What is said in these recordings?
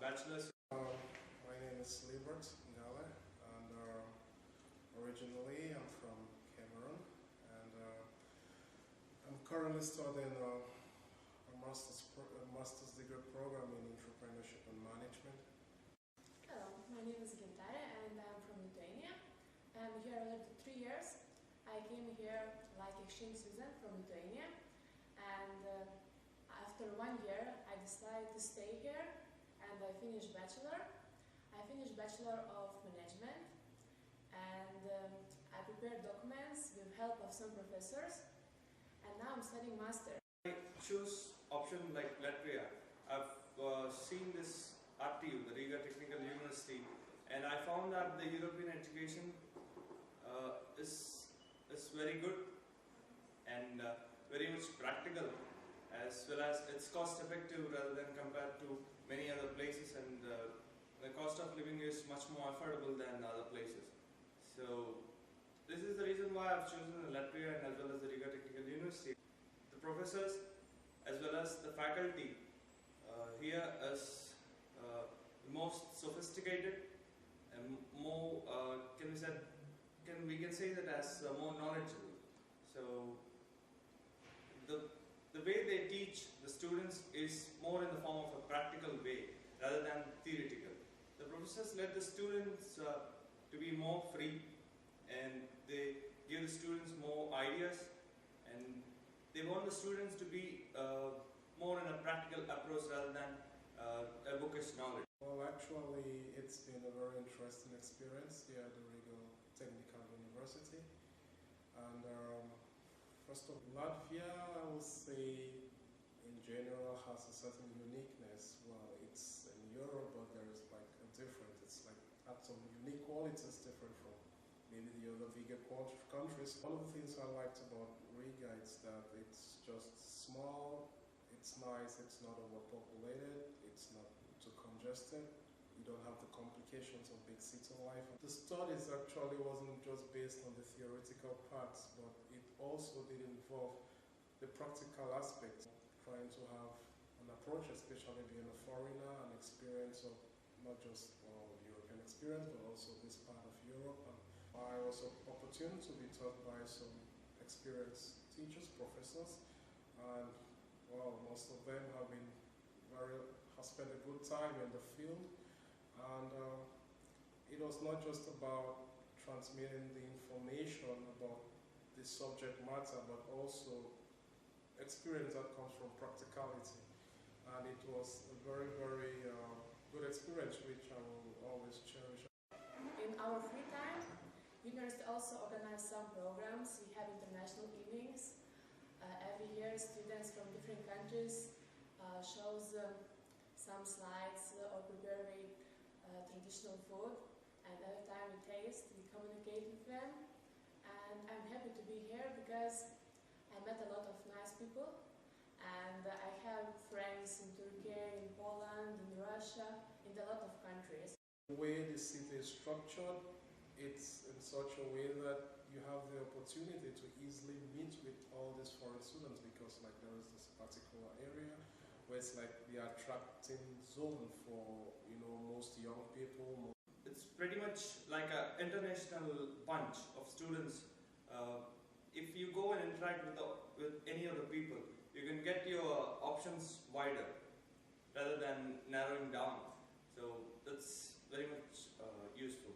bachelor's. My name is Libert Ngale, and originally I'm from Cameroon, and I'm currently studying a master's degree program in entrepreneurship and management. Hello, my name is Gintare and I'm from Lithuania. I'm here already 3 years. I came here like exchange student from Lithuania, and after 1 year I decided to stay here and I finished bachelor. I finished Bachelor of Management, and I prepared documents with help of some professors, and now I'm studying master. I choose option like Latvia. I've seen this RTU, the Riga Technical University, and I found that the European education is very good and very much practical, as well as it's cost effective rather than compared to many other places, and the cost of living is much more affordable than other places. So this is the reason why I've chosen Latvia and as well as the Riga Technical University. The professors as well as the faculty here is the most sophisticated and more we can say that as more knowledgeable. So the way they teach the students is more in the form of a practical way rather than theoretical. The professors let the students to be more free, and they give the students more ideas, and they want the students to be more in a practical approach rather than a bookish knowledge. Well, actually, it's been a very interesting experience here at the Riga Technical University. And first of all, Latvia, I would say, in general, has a certain uniqueness. Well, it's in Europe, but there's like a different. It's like had some unique qualities different from maybe the other bigger countries. One of the things I liked about Riga is that it's just small, it's nice, it's not overpopulated, it's not too congested. You don't have the complications of big city life. The studies actually wasn't just based on the theoretical parts, but it also did involve the practical aspects, trying to have an approach, especially being a foreigner, an experience of not just European experience, but also this part of Europe. And I was opportunity to be taught by some experienced teachers, professors, and well, most of them have spent a good time in the field. And it was not just about transmitting the information about the subject matter, but also experience that comes from practicality. And it was a very, very good experience, which I will always cherish. In our free time, university also organizes some programs. We have international evenings. Every year, students from different countries shows some slides or prepare very traditional food, and every time we taste, we communicate with them. And I'm happy to be here because I met a lot of nice people, and I have friends in Turkey, in Poland, in Russia, in a lot of countries. The way the city is structured, it's in such a way that you have the opportunity to easily meet with all these foreign students, because like there is this particular area where it's like the attracting zone for most young people. It's pretty much like an international bunch of students. If you go and interact with any other people, you can get your options wider rather than narrowing down. So that's very much useful.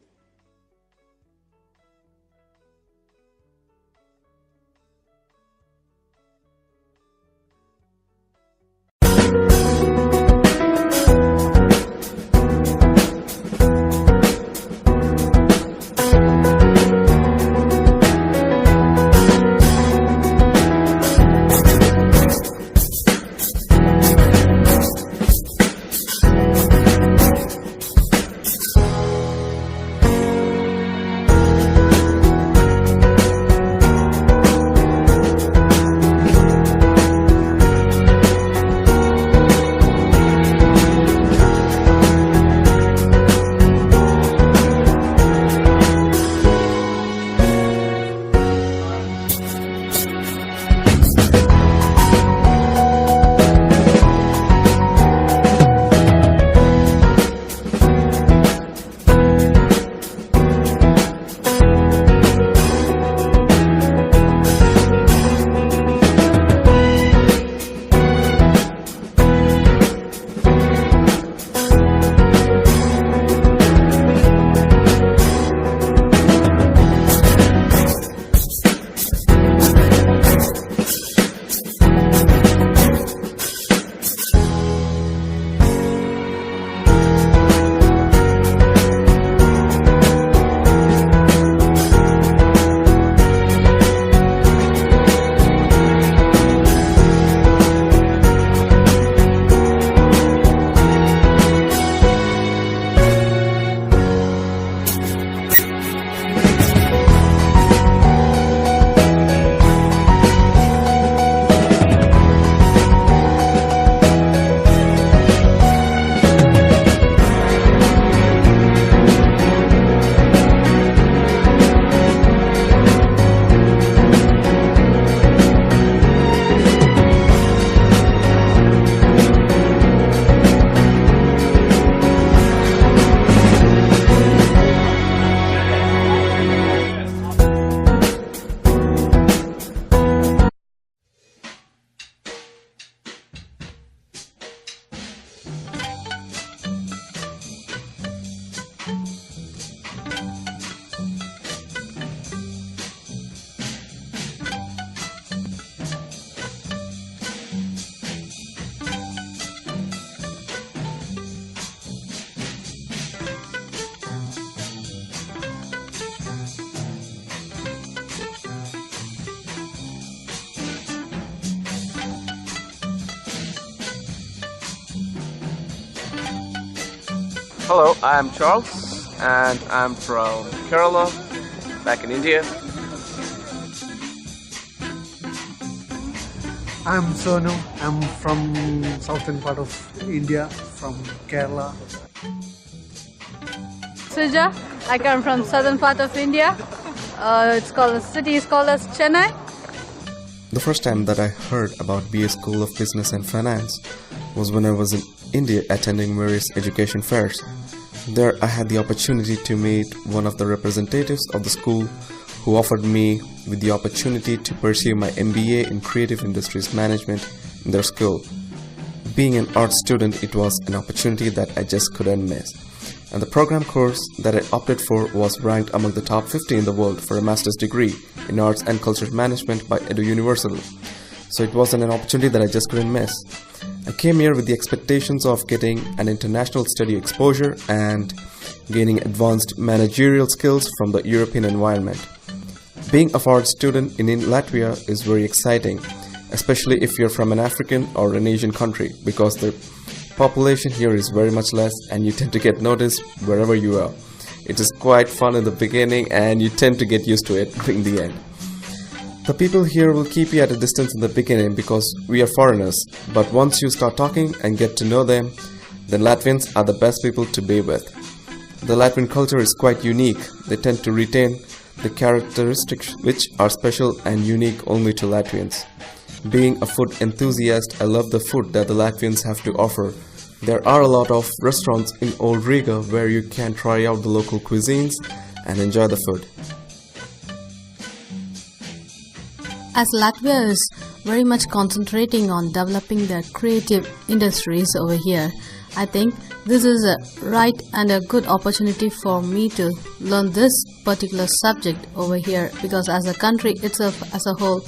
Hello, I'm Charles and I'm from Kerala, back in India. I'm Sonu. I'm from southern part of India, from Kerala. Suja. I come from southern part of India. The city is called as Chennai. The first time that I heard about BA School of Business and Finance was when I was in India attending various education fairs. There I had the opportunity to meet one of the representatives of the school who offered me with the opportunity to pursue my MBA in Creative Industries Management in their school. Being an art student, it was an opportunity that I just couldn't miss. And the program course that I opted for was ranked among the top 50 in the world for a master's degree in Arts and Culture Management by Edu Universal. So it wasn't an opportunity that I just couldn't miss. I came here with the expectations of getting an international study exposure and gaining advanced managerial skills from the European environment. Being a foreign student in Latvia is very exciting, especially if you're from an African or an Asian country, because the population here is very much less and you tend to get noticed wherever you are. It is quite fun in the beginning and you tend to get used to it in the end. The people here will keep you at a distance in the beginning because we are foreigners, but once you start talking and get to know them, then Latvians are the best people to be with. The Latvian culture is quite unique. They tend to retain the characteristics which are special and unique only to Latvians. Being a food enthusiast, I love the food that the Latvians have to offer. There are a lot of restaurants in Old Riga where you can try out the local cuisines and enjoy the food. As Latvia is very much concentrating on developing their creative industries over here, I think this is a right and a good opportunity for me to learn this particular subject over here, because as a country itself as a whole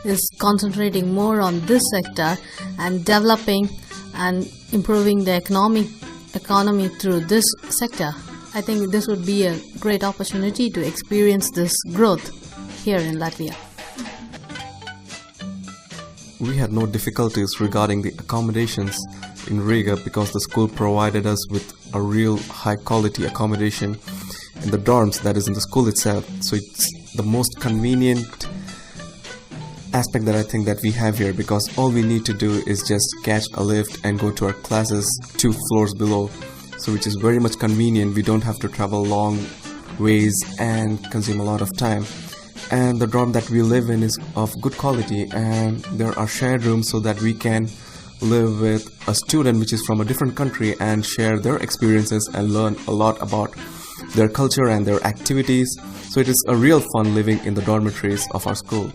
is concentrating more on this sector and developing and improving the economy through this sector. I think this would be a great opportunity to experience this growth here in Latvia. We had no difficulties regarding the accommodations in Riga because the school provided us with a real high quality accommodation in the dorms, that is in the school itself. So it's the most convenient aspect that I think that we have here, because all we need to do is just catch a lift and go to our classes 2 floors below, so which is very much convenient. We don't have to travel long ways and consume a lot of time. And the dorm that we live in is of good quality, and there are shared rooms so that we can live with a student which is from a different country and share their experiences and learn a lot about their culture and their activities. So it is a real fun living in the dormitories of our school.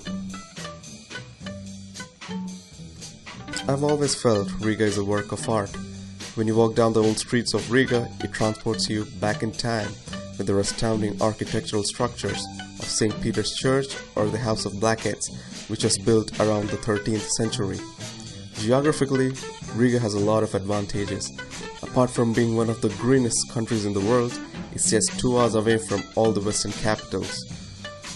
I've always felt Riga is a work of art. When you walk down the old streets of Riga, it transports you back in time with their astounding architectural structures of St. Peter's Church or the House of Blackheads, which was built around the 13th century. Geographically, Riga has a lot of advantages. Apart from being one of the greenest countries in the world, it's just 2 hours away from all the western capitals.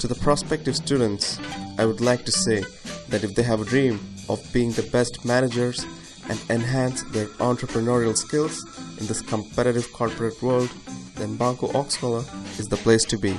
To the prospective students, I would like to say that if they have a dream of being the best managers and enhance their entrepreneurial skills in this competitive corporate world, then Banco Oxkola is the place to be.